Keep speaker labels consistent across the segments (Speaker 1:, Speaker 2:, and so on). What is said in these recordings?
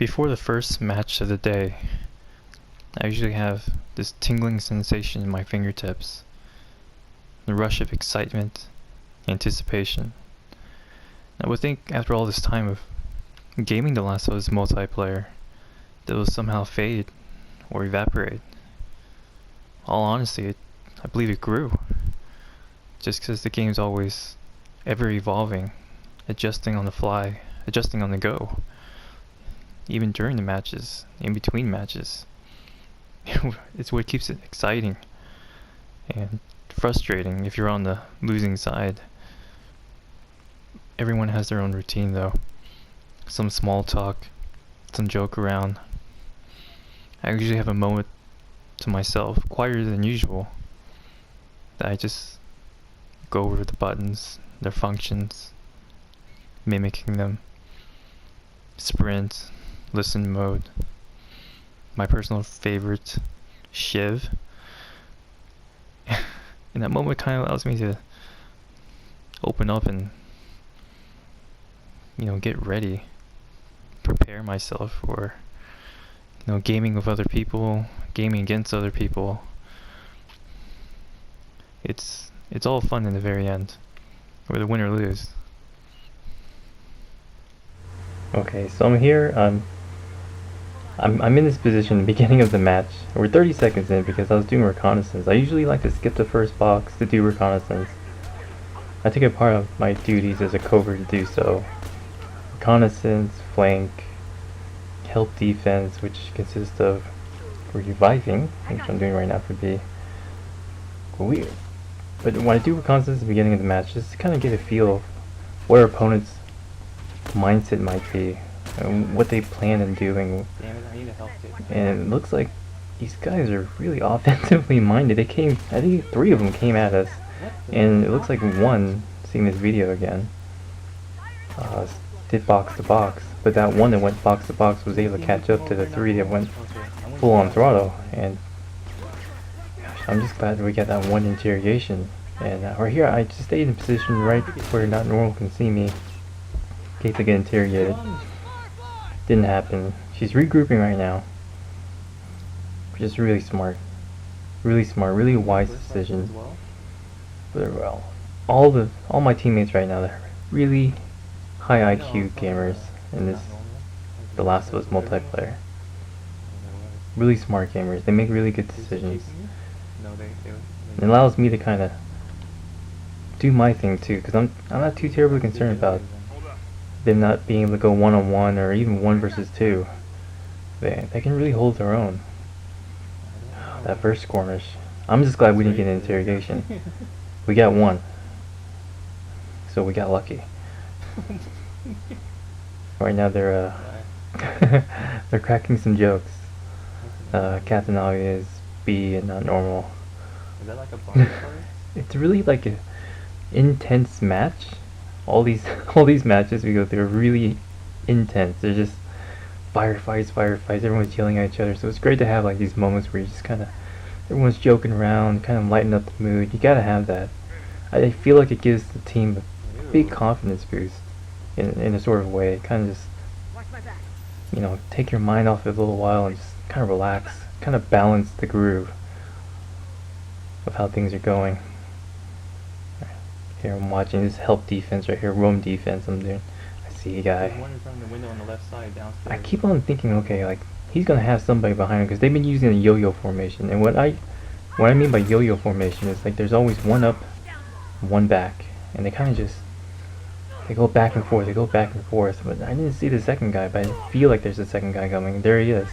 Speaker 1: Before the first match of the day, I usually have this tingling sensation in my fingertips, the rush of excitement, anticipation. I would think after all this time of gaming The Last of Us multiplayer, that it will somehow fade or evaporate. All honesty, I believe it grew, just because the game's always ever evolving, adjusting on the fly, adjusting on the go. Even during the matches, in between matches. It's what keeps it exciting and frustrating if you're on the losing side. Everyone has their own routine though. Some small talk, some joke around. I usually have a moment to myself, quieter than usual, that I just go over the buttons, their functions, mimicking them. Sprint, listen mode, my personal favorite, Shiv. And that moment kind of allows me to open up and, get ready, prepare myself for, gaming with other people, gaming against other people. It's all fun in the very end, whether win or lose. Okay, so I'm here. I'm in this position at the beginning of the match. We're 30 seconds in because I was doing reconnaissance. I usually like to skip the first box to do reconnaissance. I take it part of my duties as a covert to do so. Reconnaissance, flank, help defense, which consists of reviving, which I'm doing right now could be weird. But when I do reconnaissance at the beginning of the match, just to kind of get a feel of what our opponent's mindset might be, and what they plan on doing.
Speaker 2: Damn it, I need a help kit.
Speaker 1: And it looks like these guys are really offensively minded. I think 3 of them came at us, and it looks like one, seeing this video again, did box to box, but that one that went box to box was able to catch up to the 3 that went full on throttle. And gosh, I'm just glad that we got that one interrogation. And right here, I just stayed in position right where not normal can see me, in case I get interrogated. Didn't happen. She's regrouping right now. Which is really smart, really wise decision. But well, all my teammates right now, they're really high IQ gamers in this The Last of Us multiplayer. Really smart gamers. They make really good decisions. It allows me to kind of do my thing too, because I'm not too terribly concerned about them not being able to go one-on-one or even 1 versus 2. They can really hold their own. That first skirmish. I'm just glad we didn't get an interrogation. We got 1. So we got lucky. Right now they're they're cracking some jokes. Captain Obvious, B, and not normal.
Speaker 2: Is that like a bar party?
Speaker 1: It's really like an intense match. All these matches we go through are really intense. They're just firefights. Everyone's yelling at each other. So it's great to have like these moments where you just kind of, everyone's joking around, kind of lighten up the mood. You gotta have that. I feel like it gives the team a big confidence boost in a sort of way. Kind of just, take your mind off it a little while and just kind of relax, kind of balance the groove of how things are going. Here I'm watching this help defense right here, roam defense I'm doing. I see a guy.
Speaker 2: There's one in front of the window on the left side downstairs.
Speaker 1: I keep on thinking, okay, like he's gonna have somebody behind him because they've been using a yo-yo formation. And what I mean by yo-yo formation is like there's always one up, one back, and they kind of just go back and forth. But I didn't see the second guy, but I feel like there's a second guy coming. There he is.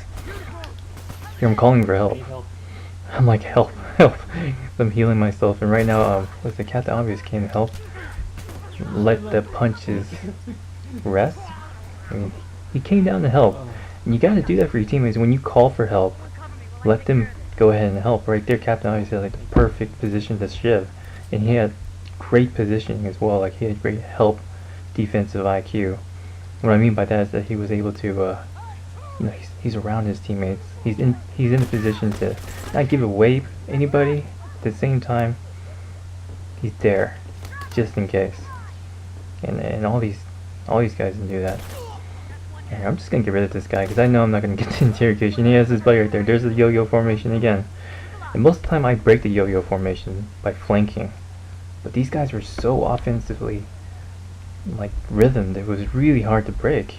Speaker 1: Here I'm calling for help. I'm like, help. I'm healing myself, and right now, the Captain Obvious came to help. Let the punches rest. I mean, he came down to help, and you gotta do that for your teammates. When you call for help, let them go ahead and help. Right there, Captain Obvious had like the perfect position to Shiv, and he had great positioning as well. Like he had great help, defensive IQ. What I mean by that is that he was able to, he's around his teammates. He's in a position to not give away anybody. At the same time, he's there, just in case. And all these guys can do that. Here, I'm just gonna get rid of this guy because I know I'm not gonna get the interrogation. He has his buddy right there. There's the yo-yo formation again. And most of the time I break the yo-yo formation by flanking. But these guys were so offensively like rhythmed, it was really hard to break.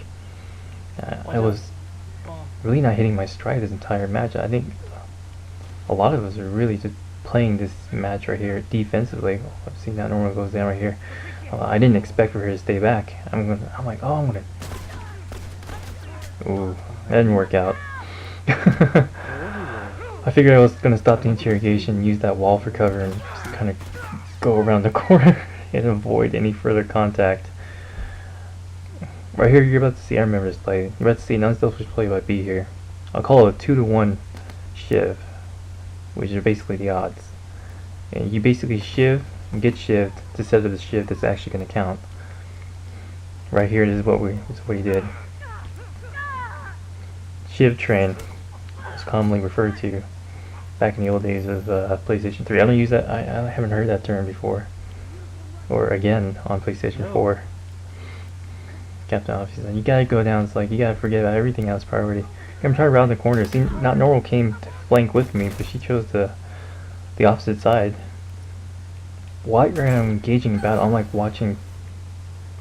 Speaker 1: I was really not hitting my stride this entire match. I think a lot of us are really just playing this match right here defensively. I've seen that normal goes down right here. I didn't expect for her to stay back. I'm like, oh, I'm gonna. Ooh, that didn't work out. I figured I was gonna stop the interrogation, use that wall for cover, and just kind of go around the corner and avoid any further contact. Right here, you're about to see. I remember this play. You're about to see an unselfish play by B here. I'll call it a 2-to-1 shiv, which are basically the odds. And you basically shiv and get shivved to set up the shiv that's actually going to count. Right here, this is what he did. Shiv train was commonly referred to back in the old days of PlayStation 3. I don't use that. I haven't heard that term before, or again on PlayStation 4. Captain Officer, you gotta go down. It's like you gotta forget about everything else priority. I'm trying around the corner. See, not normal came to flank with me, but she chose the opposite side. While you're engaging in battle, I'm like watching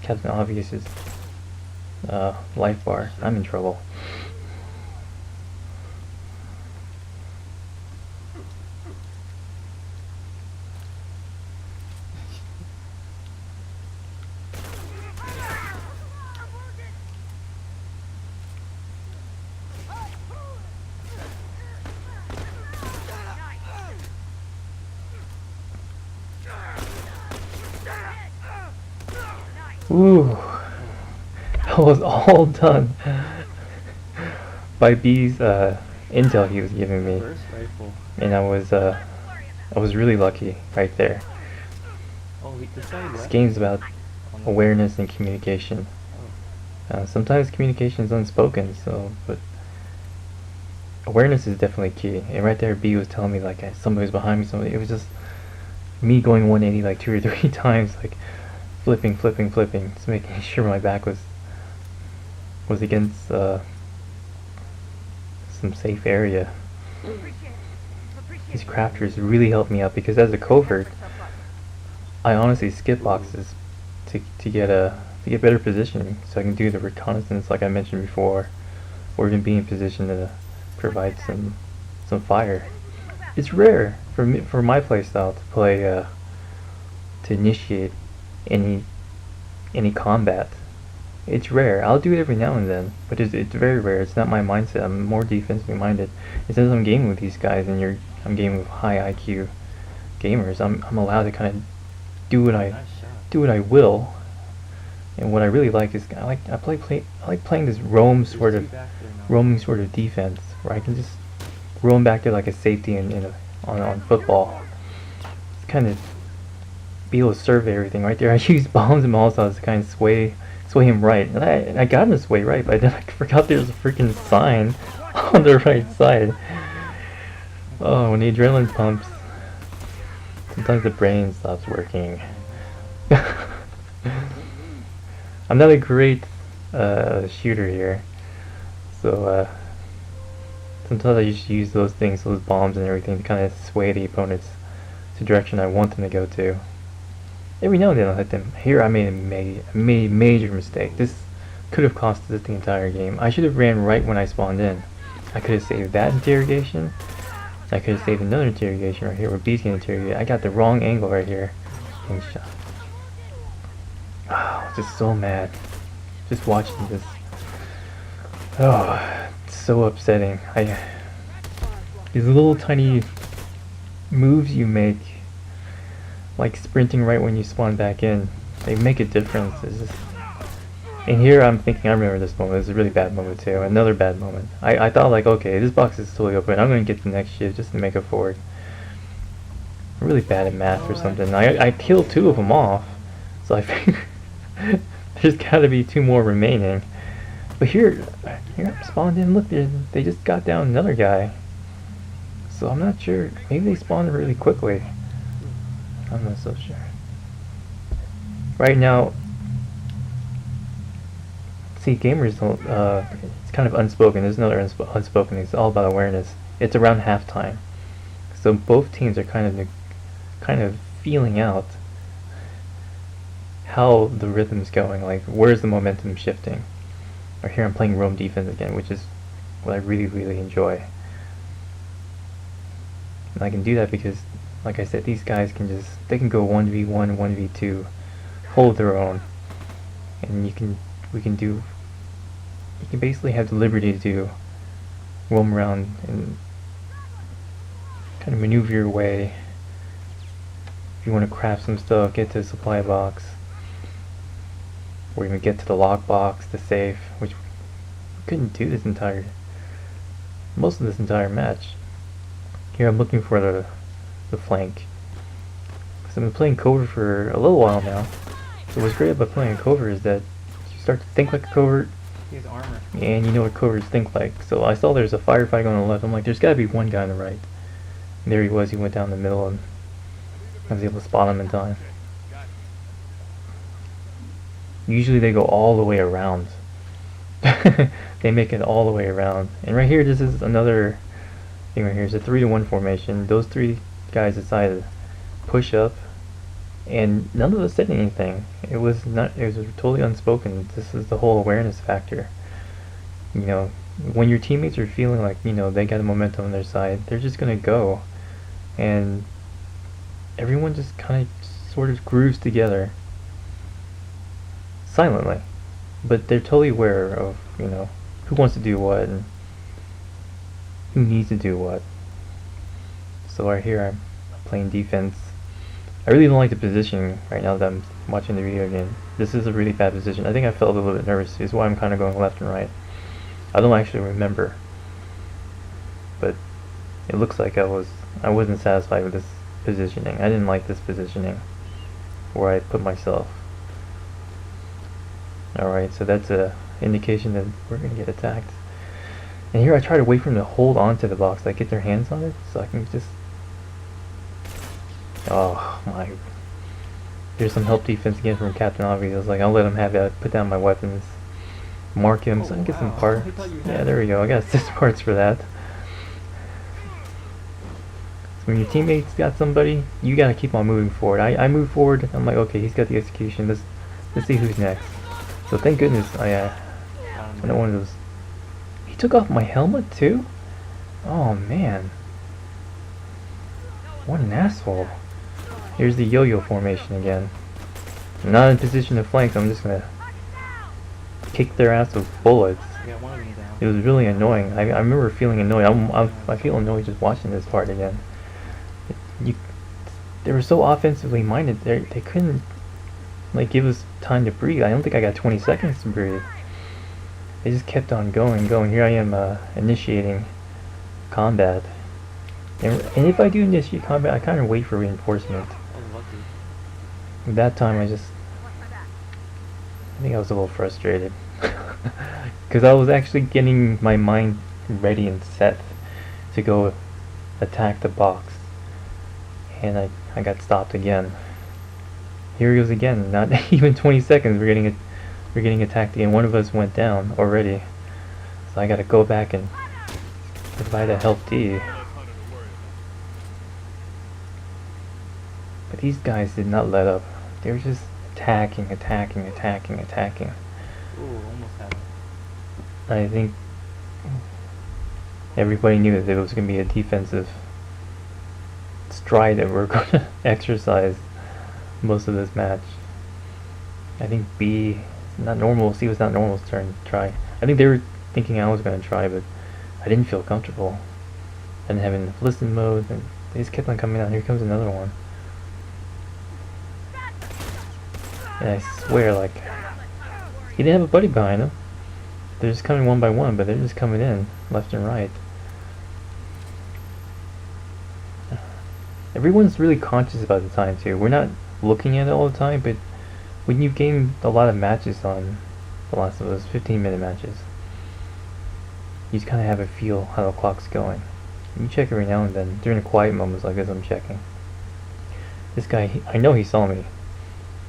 Speaker 1: Captain Obvious's life bar. I'm in trouble. Ooh, that was all done by B's intel he was giving me, and I was really lucky right there. This game's about awareness and communication. Sometimes communication is unspoken, but awareness is definitely key. And right there, B was telling me like somebody was behind me. It was just me going 180 like 2 or 3 times, like flipping, just making sure my back was against some safe area. These crafters really helped me out because as a covert, I honestly skip boxes to get better positioning, so I can do the reconnaissance like I mentioned before, or even be in position to provide some fire. It's rare for me, for my playstyle, to play to initiate any combat. It's rare. I'll do it every now and then, but it's very rare. It's not my mindset. I'm more defensively minded. And since I'm gaming with these guys, and I'm gaming with high IQ gamers, I'm allowed to kind of do what I will. And what I really like is I like playing this roaming sort of defense, where I can just roam back to like a safety on football. It's kind of be able to survey everything right there. I use bombs and Molotovs to kind of sway him right, and I got him to sway right, but then I forgot there was a freaking sign on the right side. Oh, when the adrenaline pumps, sometimes the brain stops working. I'm not a great shooter here, so sometimes I just use those bombs and everything, to kind of sway the opponents to the direction I want them to go to. Every now and then I'll hit them. Here I made a major mistake. This could have cost us the entire game. I should have ran right when I spawned in. I could have saved that interrogation. I could have saved another interrogation right here where B's getting interrogated. I got the wrong angle right here. And shot. Oh, just so mad. Just watching this. Oh, it's so upsetting. These little tiny moves you make, like sprinting right when you spawn back in, they make a difference. And here I'm thinking, I remember this moment. It was a really bad moment too. Another bad moment. I thought like, okay, this box is totally open. I'm going to get the next shift just to make it forward. I'm really bad at math or something. I killed 2 of them off, so I figured there's got to be 2 more remaining. But here I'm spawned in. Look, they just got down another guy. So I'm not sure. Maybe they spawned really quickly. I'm not so sure. Right now, See, gamers don't, it's kind of unspoken. There's another unspoken. It's all about awareness. It's around halftime. So both teams are kind of feeling out how the rhythm's going. Like, where's the momentum shifting? Or here I'm playing roam defense again, which is what I really, really enjoy. And I can do that because, like I said, these guys they can go 1v1, 1v2, hold their own. And you can basically have the liberty to roam around and kind of maneuver your way. If you want to craft some stuff, get to the supply box, or even get to the lock box, the safe, which we couldn't do most of this entire match. Here I'm looking for the flank. Because I've been playing covert for a little while now. So what's great about playing a covert is that you start to think like a covert,
Speaker 2: He has armor.
Speaker 1: and you know what coverts think like. So I saw there's a firefight on the left. I'm like, there's got to be one guy on the right. And there he was. He went down the middle, and I was able to spot him in time. Usually they go all the way around. They make it all the way around. And right here, this is another thing right here. It's a 3-to-1 formation. Those three guys decided to push up, and none of us said anything. It was totally unspoken. This is the whole awareness factor. You know, when your teammates are feeling like, you know, they got a momentum on their side, they're just gonna go, and everyone just kind of sort of grooves together silently, but they're totally aware of, you know, who wants to do what and who needs to do what. So right here I'm playing defense. I really don't like the position right now that I'm watching the video game. This is a really bad position. I think I felt a little bit nervous. Is why I'm kind of going left and right. I don't actually remember, but it looks like I wasn't satisfied with this positioning. I didn't like this positioning where I put myself. Alright, so that's a indication that we're going to get attacked. And here I try to wait for them to hold on to the box, like get their hands on it, so I can just... Oh my... There's some help defense again from Captain Obvious. I was like, I'll let him have it. I put down my weapons, mark him, so I can get some parts. Yeah, there we go. I got 6 parts for that. So when your teammates got somebody, you gotta keep on moving forward. I move forward. I'm like, okay, he's got the execution. Let's see who's next. So thank goodness I know one of those. He took off my helmet too? Oh man. What an asshole. Here's the yo-yo formation again. I'm not in position to flank, so I'm just gonna kick their ass with bullets.
Speaker 2: Yeah, one of them down.
Speaker 1: It was really annoying. I remember feeling annoyed. I feel annoyed just watching this part again. They were so offensively minded. They couldn't like give us time to breathe. I don't think I got 20 seconds to breathe. They just kept on going. Here I am initiating combat. And if I do initiate combat, I kind of wait for reinforcement.
Speaker 2: Oh, lucky.
Speaker 1: That time I think I was a little frustrated. Because I was actually getting my mind ready and set to go attack the box. And I got stopped again. Here he goes again. Not even 20 seconds. We're getting attacked again. One of us went down already. So I gotta go back and provide a help D. But these guys did not let up. They were just attacking.
Speaker 2: Ooh, almost had him.
Speaker 1: I think everybody knew that it was going to be a defensive stride that we're going to exercise most of this match. I think B is not normal. C was not normal's turn to try. I think they were thinking I was going to try, but I didn't feel comfortable. I didn't have enough listen mode, and they just kept on coming out. Here comes another one. And I swear, like, he didn't have a buddy behind him. They're just coming one by one, but they're just coming in left and right. Everyone's really conscious about the time too. We're not looking at it all the time, but when you've gained a lot of matches on The Last of Us, 15-minute matches, you just kind of have a feel how the clock's going. And you check every now and then. During the quiet moments like this, I'm checking. This guy, I know he saw me.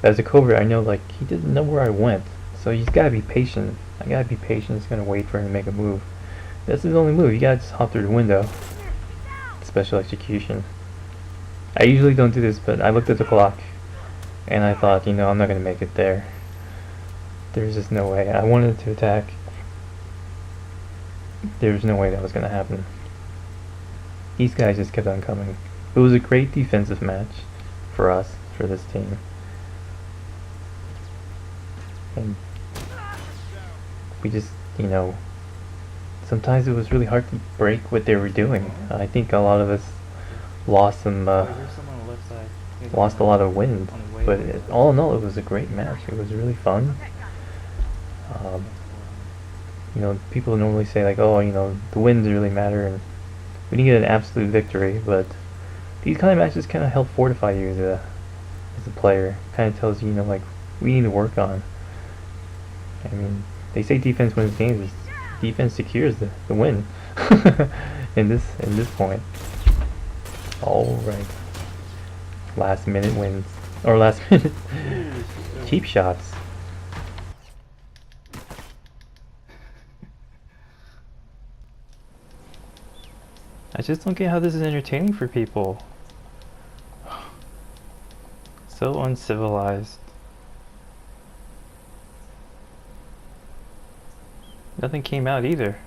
Speaker 1: As a covert, I know, like, he didn't know where I went. So you just gotta be patient. I gotta be patient. Just gonna wait for him to make a move. That's his only move. You gotta just hop through the window. Special execution. I usually don't do this, but I looked at the clock and I thought, you know, I'm not gonna make it there. There's just no way. I wanted to attack. There was no way that was gonna happen. These guys just kept on coming. It was a great defensive match for us, for this team. And we just, you know, sometimes it was really hard to break what they were doing. I think a lot of us lost some,
Speaker 2: There's someone on the left side. He's
Speaker 1: lost a lot of wind.
Speaker 2: on the way.
Speaker 1: But all in all, it was a great match. It was really fun. You know, people normally say like, oh, you know, the wins really matter, and we didn't get an absolute victory, but these kind of matches kind of help fortify you as a player. Kind of tells you, you know, like, we need to work on. I mean, they say defense wins games. Defense secures the win in this point. All right, last minute wins, or last minute cheap shots. I just don't get how this is entertaining for people. So uncivilized. Nothing came out either.